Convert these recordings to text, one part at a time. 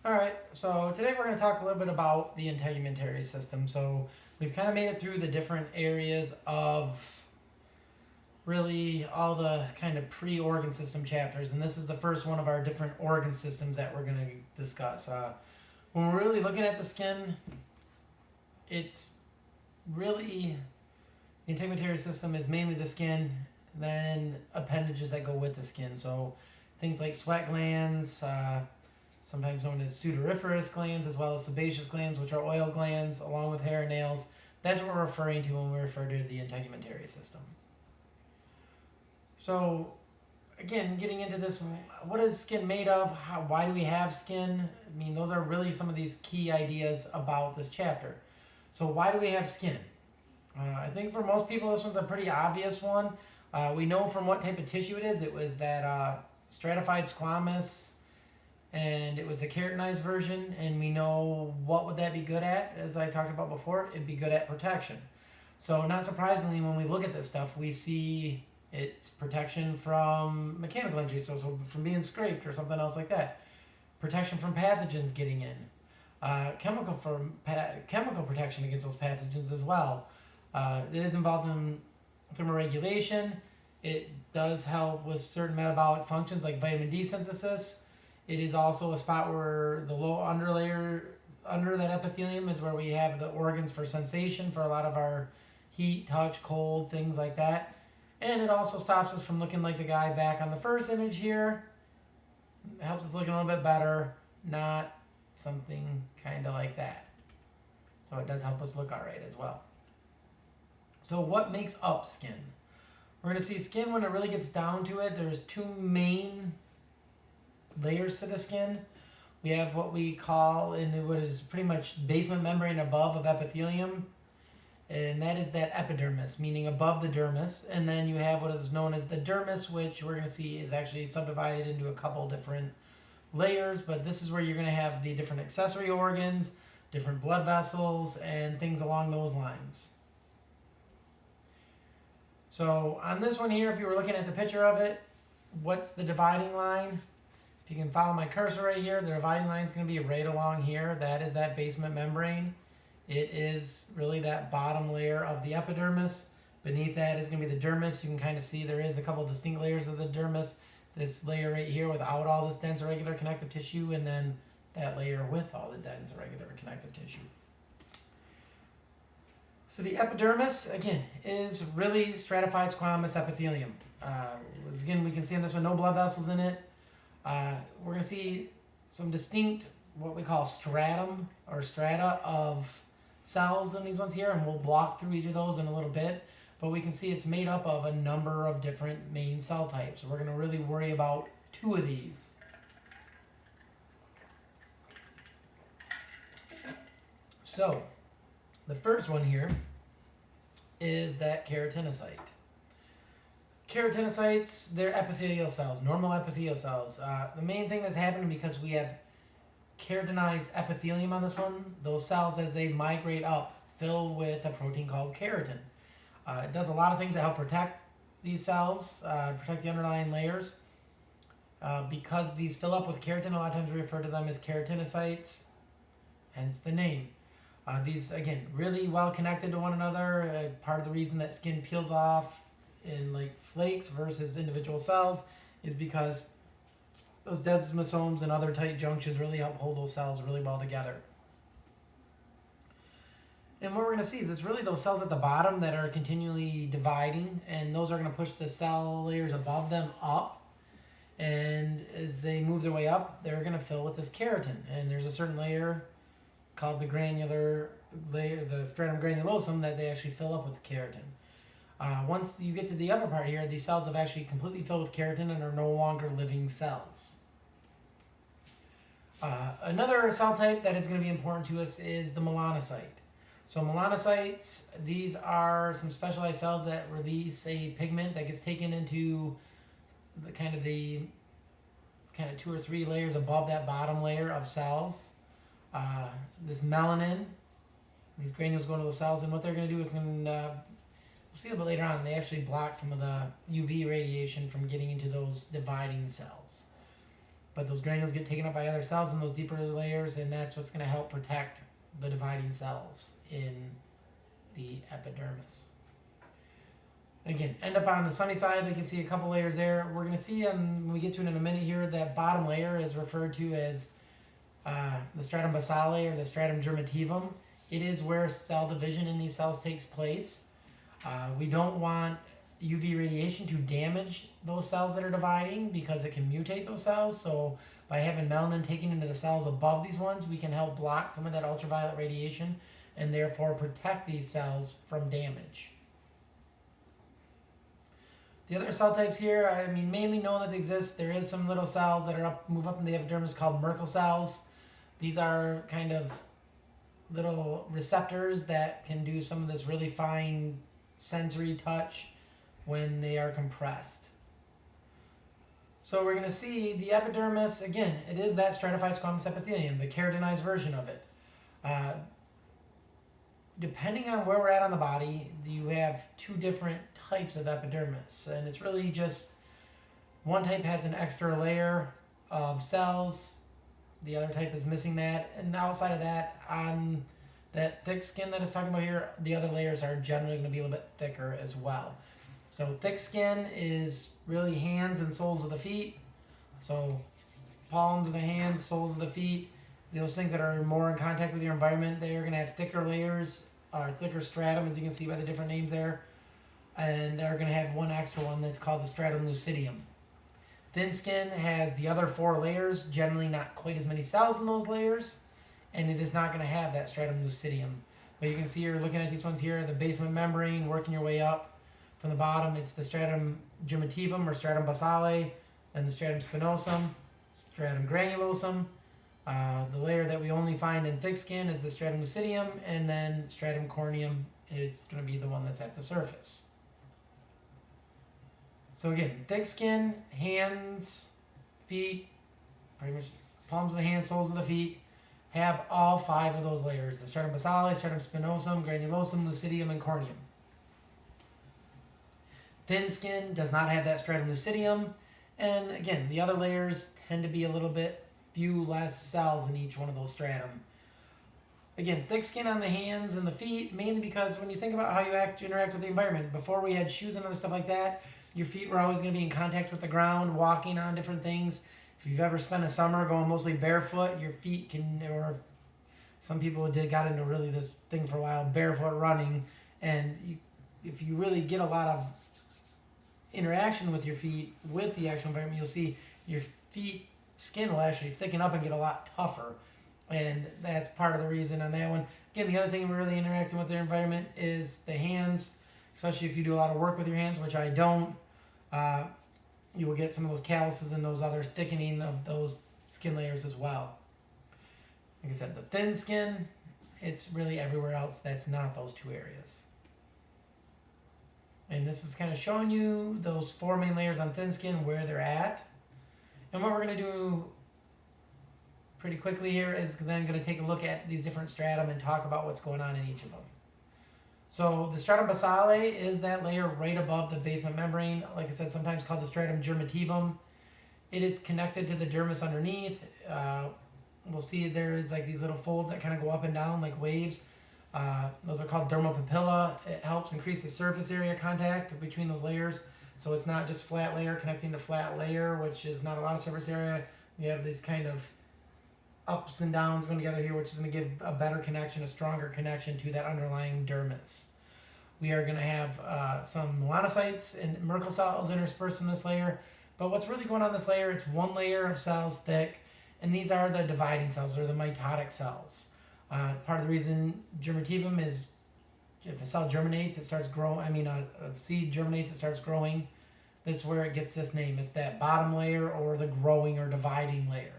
Alright, so today we're going to talk a little bit about the integumentary system. So we've kind of made it through the different areas of really all the kind of pre-organ system chapters, and this is the first one of our different organ systems that we're going to discuss. When we're really looking at the skin, it's really, the integumentary system is mainly the skin, then appendages that go with the skin. So things like sweat glands, sometimes known as sudoriferous glands, as well as sebaceous glands, which are oil glands, along with hair and nails. That's what we're referring to when we refer to the integumentary system. So, again, getting into this, what is skin made of? Why do we have skin? I mean, those are really some of these key ideas about this chapter. So, why do we have skin? I think for most people, this one's a pretty obvious one. We know from what type of tissue it is. It was that stratified squamous, and it was the keratinized version, and we know what would that be good at, as I talked about before. It'd be good at protection. So not surprisingly, when we look at this stuff, we see it's protection from mechanical injury, so from being scraped or something else like that. Protection from pathogens getting in. Chemical protection against those pathogens as well. It is involved in thermoregulation. It does help with certain metabolic functions like vitamin D synthesis. It is also a spot where the low underlayer, under that epithelium, is where we have the organs for sensation for a lot of our heat, touch, cold, things like that. And it also stops us from looking like the guy back on the first image here. It helps us look a little bit better, not something kind of like that. So it does help us look all right as well. So what makes up skin? We're going to see skin when it really gets down to it. There's two main layers to the skin. We have what we call, and what is pretty much basement membrane above of epithelium, and that is that epidermis, meaning above the dermis. And then you have what is known as the dermis, which we're going to see is actually subdivided into a couple different layers, but this is where you're going to have the different accessory organs, different blood vessels, and things along those lines. So on this one here, if you were looking at the picture of it, what's the dividing line? If you can follow my cursor right here, the dividing line is going to be right along here. That is that basement membrane. It is really that bottom layer of the epidermis. Beneath that is going to be the dermis. You can kind of see there is a couple distinct layers of the dermis. This layer right here without all this dense irregular connective tissue, and then that layer with all the dense irregular connective tissue. So the epidermis, again, is really stratified squamous epithelium. Again, we can see in this one no blood vessels in it. We're going to see some distinct, what we call stratum or strata of cells in these ones here, and we'll walk through each of those in a little bit. But we can see it's made up of a number of different main cell types. So we're going to really worry about two of these. So the first one here is that keratinocyte. Keratinocytes, they're epithelial cells, normal epithelial cells. The main thing that's happening because we have keratinized epithelium on this one, those cells as they migrate up fill with a protein called keratin. It does a lot of things to help protect these cells, protect the underlying layers. Because these fill up with keratin, a lot of times we refer to them as keratinocytes, hence the name. These, again, really well connected to one another. Part of the reason that skin peels off in like flakes versus individual cells is because those desmosomes and other tight junctions really help hold those cells really well together. And what we're going to see is it's really those cells at the bottom that are continually dividing, and those are going to push the cell layers above them up. And as they move their way up, they're going to fill with this keratin. And there's a certain layer called the granular layer, the Stratum Granulosum, that they actually fill up with keratin. Once you get to the upper part here, these cells have actually completely filled with keratin and are no longer living cells. Another cell type that is going to be important to us is the melanocyte. So melanocytes, these are some specialized cells that release a pigment that gets taken into the kind of 2 or 3 layers above that bottom layer of cells. This melanin, these granules go into the cells, and what they're going to do is we'll see a bit later on, they actually block some of the UV radiation from getting into those dividing cells. but those granules get taken up by other cells in those deeper layers, and that's what's going to help protect the dividing cells in the epidermis. Again, end up on the sunny side. You can see a couple layers there. We're going to see when we get to it in a minute here, that bottom layer is referred to as the stratum basale or the stratum germativum. It is where cell division in these cells takes place. We don't want UV radiation to damage those cells that are dividing because it can mutate those cells. So by having melanin taken into the cells above these ones, we can help block some of that ultraviolet radiation and therefore protect these cells from damage. The other cell types here, I mean, mainly known that they exist. There is some little cells that are move up in the epidermis called Merkel cells. These are kind of little receptors that can do some of this really fine sensory touch when they are compressed. So we're going to see the epidermis, again, it is that stratified squamous epithelium, the keratinized version of it. Depending on where we're at on the body, you have two different types of epidermis, and it's really just one type has an extra layer of cells, the other type is missing that, and outside of that, on that thick skin that it's talking about here, the other layers are generally going to be a little bit thicker as well. So thick skin is really hands and soles of the feet, so palms of the hands, soles of the feet. Those things that are more in contact with your environment, they are going to have thicker layers, or thicker stratum, as you can see by the different names there. And they're going to have one extra one that's called the Stratum Lucidum. Thin skin has the other 4 layers, generally not quite as many cells in those layers, and it is not going to have that Stratum Lucidum. But you can see you're looking at these ones here, the basement membrane, working your way up from the bottom. It's the Stratum Germativum or Stratum Basale, then the Stratum Spinosum, Stratum Granulosum. The layer that we only find in thick skin is the Stratum Lucidum, and then Stratum Corneum is going to be the one that's at the surface. So again, thick skin, hands, feet, pretty much palms of the hands, soles of the feet, have all 5 of those layers. The Stratum Basale, Stratum Spinosum, Granulosum, Lucidium, and Corneum. Thin skin does not have that Stratum Lucidium, and again, the other layers tend to be a little bit few less cells in each one of those stratum. Again, thick skin on the hands and the feet, mainly because when you think about how you interact with the environment, before we had shoes and other stuff like that, your feet were always going to be in contact with the ground, walking on different things. If you've ever spent a summer going mostly barefoot, your feet can, or some people got into really this thing for a while, barefoot running, and if you really get a lot of interaction with your feet, with the actual environment, you'll see your feet skin will actually thicken up and get a lot tougher, and that's part of the reason on that one. Again, the other thing we're really interacting with their environment is the hands, especially if you do a lot of work with your hands, which I don't. You will get some of those calluses and those other thickening of those skin layers as well. Like I said, the thin skin, it's really everywhere else that's not those 2 areas. And this is kind of showing you those 4 main layers on thin skin, where they're at. And what we're going to do pretty quickly here is then going to take a look at these different stratum and talk about what's going on in each of them. So the Stratum Basale is that layer right above the basement membrane, like I said, sometimes called the Stratum Germativum. It is connected to the dermis underneath. We'll see there is like these little folds that kind of go up and down like waves. Those are called dermal papilla. It helps increase the surface area contact between those layers. So it's not just flat layer connecting to flat layer, which is not a lot of surface area. We have these kind of ups and downs going together here, which is going to give a better connection, a stronger connection to that underlying dermis. We are going to have some melanocytes and Merkel cells interspersed in this layer. But what's really going on in this layer, it's 1 layer of cells thick, and these are the dividing cells, or the mitotic cells. Part of the reason germativum is, if a cell germinates, it starts growing. A seed germinates, it starts growing. That's where it gets this name. It's that bottom layer, or the growing or dividing layer.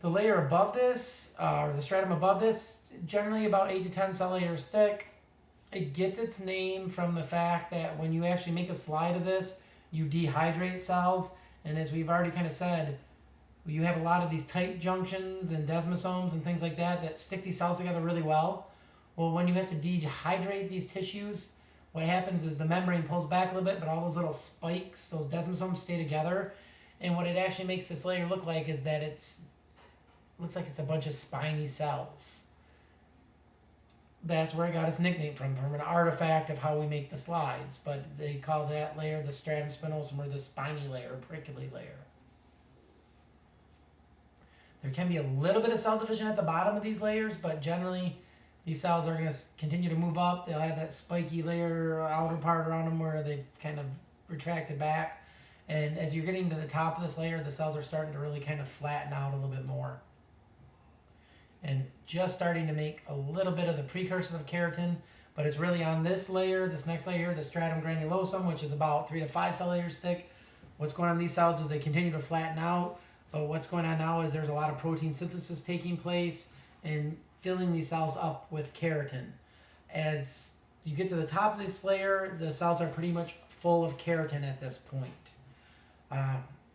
The layer above this, or the stratum above this, generally about 8 to 10 cell layers thick. It gets its name from the fact that when you actually make a slide of this, you dehydrate cells. And as we've already kind of said, you have a lot of these tight junctions and desmosomes and things like that that stick these cells together really well. Well, when you have to dehydrate these tissues, what happens is the membrane pulls back a little bit, but all those little spikes, those desmosomes, stay together. And what it actually makes this layer look like is that looks like it's a bunch of spiny cells. That's where it got its nickname from an artifact of how we make the slides. But they call that layer the Stratum Spinosum, or the spiny layer, or prickly layer. There can be a little bit of cell division at the bottom of these layers, but generally these cells are going to continue to move up. They'll have that spiky layer, outer part around them where they've kind of retracted back. And as you're getting to the top of this layer, the cells are starting to really kind of flatten out a little bit more. And just starting to make a little bit of the precursors of keratin, but it's really on this layer, this next layer, the Stratum Granulosum, which is about 3 to 5 cell layers thick. What's going on in these cells is they continue to flatten out, but what's going on now is there's a lot of protein synthesis taking place and filling these cells up with keratin. As you get to the top of this layer, the cells are pretty much full of keratin at this point.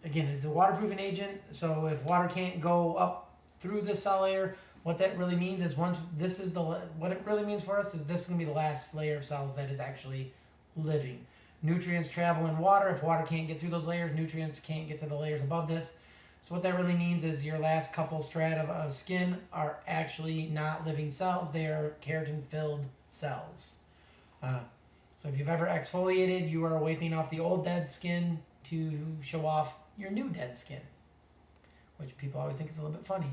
Again, it's a waterproofing agent, so if water can't go up through this cell layer, what that really means is what it really means for us is this is going to be the last layer of cells that is actually living. Nutrients travel in water. If water can't get through those layers, nutrients can't get to the layers above this. So what that really means is your last couple strata of skin are actually not living cells. They are keratin-filled cells. So if you've ever exfoliated, you are wiping off the old dead skin to show off your new dead skin, which people always think is a little bit funny.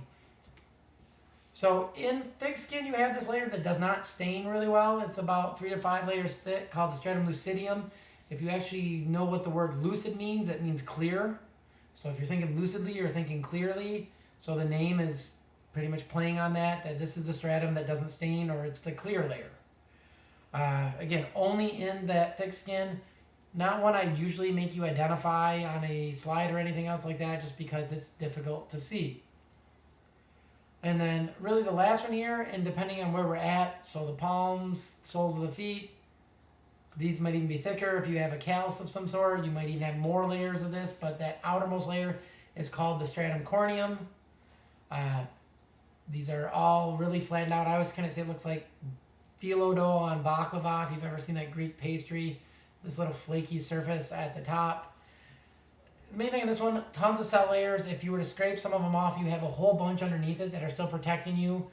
So in thick skin, you have this layer that does not stain really well. It's about 3 to 5 layers thick, called the Stratum Lucidum. If you actually know what the word lucid means, it means clear. So if you're thinking lucidly, you're thinking clearly. So the name is pretty much playing on that this is the stratum that doesn't stain, or it's the clear layer. Again, only in that thick skin. Not one I usually make you identify on a slide or anything else like that, just because it's difficult to see. And then really the last one here, and depending on where we're at, so the palms, soles of the feet, these might even be thicker. If you have a callus of some sort, you might even have more layers of this, but that outermost layer is called the stratum corneum. These are all really flattened out. I always kind of say it looks like phyllo dough on baklava, if you've ever seen that Greek pastry, this little flaky surface at the top. The main thing in this one, tons of cell layers. If you were to scrape some of them off, you have a whole bunch underneath it that are still protecting you.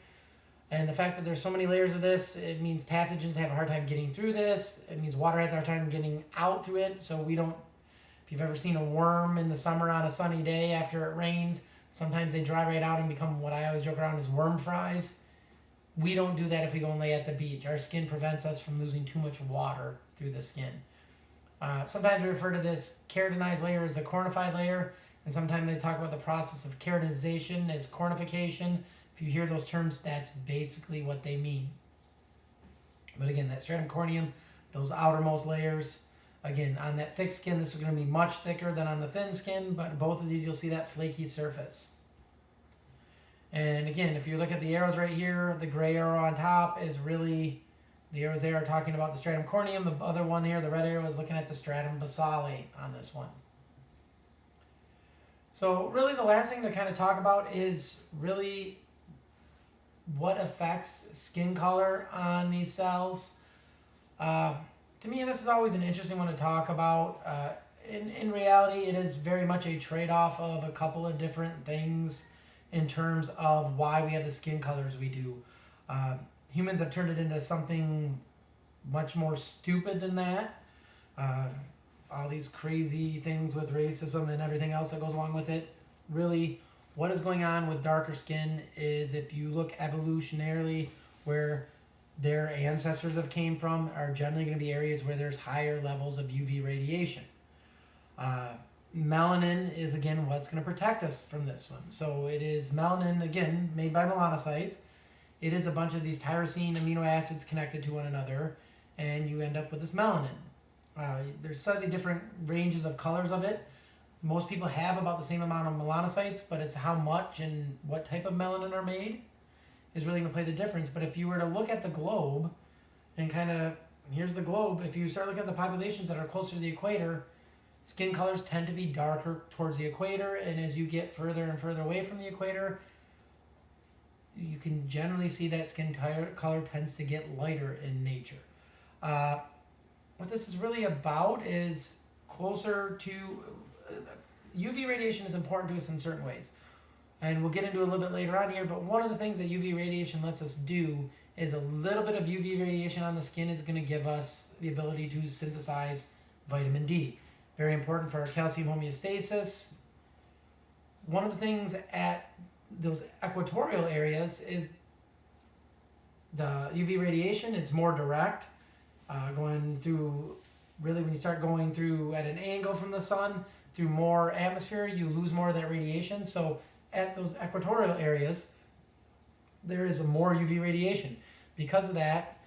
And the fact that there's so many layers of this, it means pathogens have a hard time getting through this. It means water has a hard time getting out through it. So we don't, if you've ever seen a worm in the summer on a sunny day after it rains, sometimes they dry right out and become what I always joke around as worm fries. We don't do that if we go and lay at the beach. Our skin prevents us from losing too much water through the skin. Sometimes we refer to this keratinized layer as the cornified layer, and sometimes they talk about the process of keratinization as cornification. If you hear those terms, that's basically what they mean. But again, that stratum corneum, those outermost layers, again, on that thick skin, this is going to be much thicker than on the thin skin, but both of these you'll see that flaky surface. And again, if you look at the arrows right here, the gray arrow on top is really, the arrows there are talking about the stratum corneum. The other one here, the red arrow, is looking at the stratum basale on this one. So really the last thing to kind of talk about is really what affects skin color on these cells. To me, this is always an interesting one to talk about. In reality, it is very much a trade-off of a couple of different things in terms of why we have the skin colors we do. Humans have turned it into something much more stupid than that. All these crazy things with racism and everything else that goes along with it. Really, what is going on with darker skin is, if you look evolutionarily where their ancestors have came from, are generally going to be areas where there's higher levels of UV radiation. Melanin is, again, what's going to protect us from this one. So it is melanin, again, made by melanocytes. It is a bunch of these tyrosine amino acids connected to one another, and you end up with this melanin. There's slightly different ranges of colors of it. Most people have about the same amount of melanocytes, but it's how much and what type of melanin are made is really going to play the difference. But if you were to look at the globe and kind of, here's the globe, if you start looking at the populations that are closer to the equator, skin colors tend to be darker towards the equator, and as you get further and further away from the equator, you can generally see that skin color tends to get lighter in nature. What this is really about is closer to, UV radiation is important to us in certain ways. And we'll get into a little bit later on here, but one of the things that UV radiation lets us do is a little bit of UV radiation on the skin is going to give us the ability to synthesize vitamin D. Very important for our calcium homeostasis. One of the things at those equatorial areas is the UV radiation. It's more direct, going through, really when you start going through at an angle from the sun, through more atmosphere, you lose more of that radiation. So at those equatorial areas, there is a more UV radiation. Because of that,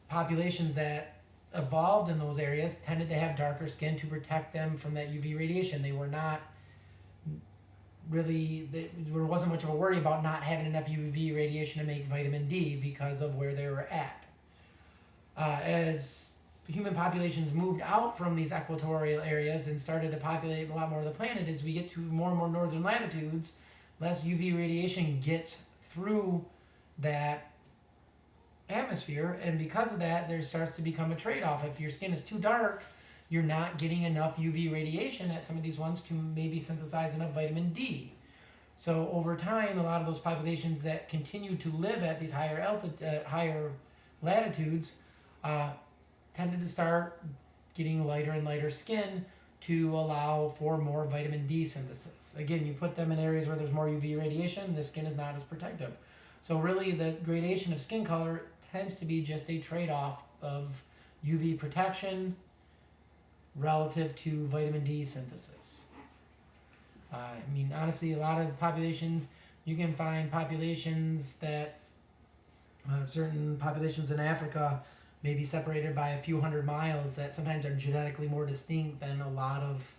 populations that evolved in those areas tended to have darker skin to protect them from that UV radiation. They were not really, there wasn't much of a worry about not having enough UV radiation to make vitamin D because of where they were at. As human populations moved out from these equatorial areas and started to populate a lot more of the planet, as we get to more and more northern latitudes, less UV radiation gets through that atmosphere, and because of that, there starts to become a trade-off. If your skin is too dark, you're not getting enough UV radiation at some of these ones to maybe synthesize enough vitamin D. So over time, a lot of those populations that continue to live at these higher latitudes tended to start getting lighter and lighter skin to allow for more vitamin D synthesis. Again, you put them in areas where there's more UV radiation, the skin is not as protective. So really, the gradation of skin color tends to be just a trade-off of UV protection relative to vitamin D synthesis. I mean, honestly, a lot of populations, you can find populations that, certain populations in Africa may be separated by a few hundred miles that sometimes are genetically more distinct than a lot of,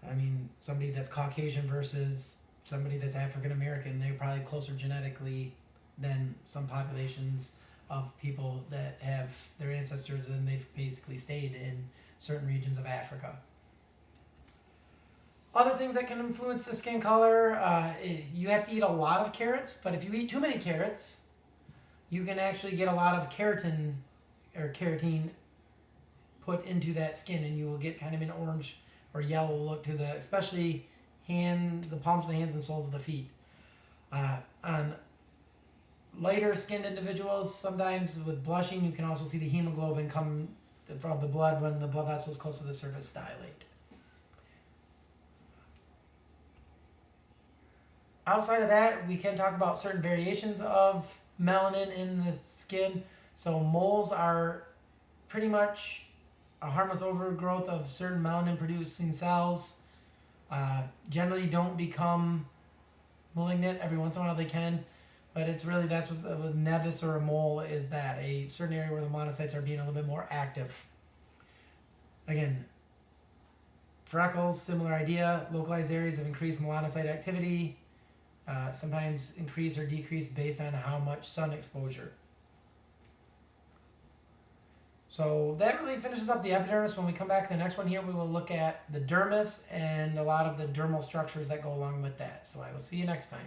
I mean, somebody that's Caucasian versus somebody that's African American. They're probably closer genetically than some populations of people that have their ancestors and they've basically stayed in certain regions of Africa. Other things that can influence the skin color, you have to eat a lot of carrots, but if you eat too many carrots, you can actually get a lot of keratin or keratin put into that skin, and you will get kind of an orange or yellow look to the, especially the palms of the hands and soles of the feet. On lighter skinned individuals, sometimes with blushing, you can also see the hemoglobin come from the blood when the blood vessels close to the surface dilate. Outside of that, we can talk about certain variations of melanin in the skin. So moles are pretty much a harmless overgrowth of certain melanin producing cells. Generally don't become malignant. Every once in a while they can, but it's really, that's what a nevus or a mole is, that a certain area where the melanocytes are being a little bit more active. Again, freckles, similar idea, localized areas of increased melanocyte activity, sometimes increase or decrease based on how much sun exposure. So that really finishes up the epidermis. When we come back to the next one here, we will look at the dermis and a lot of the dermal structures that go along with that. So I will see you next time.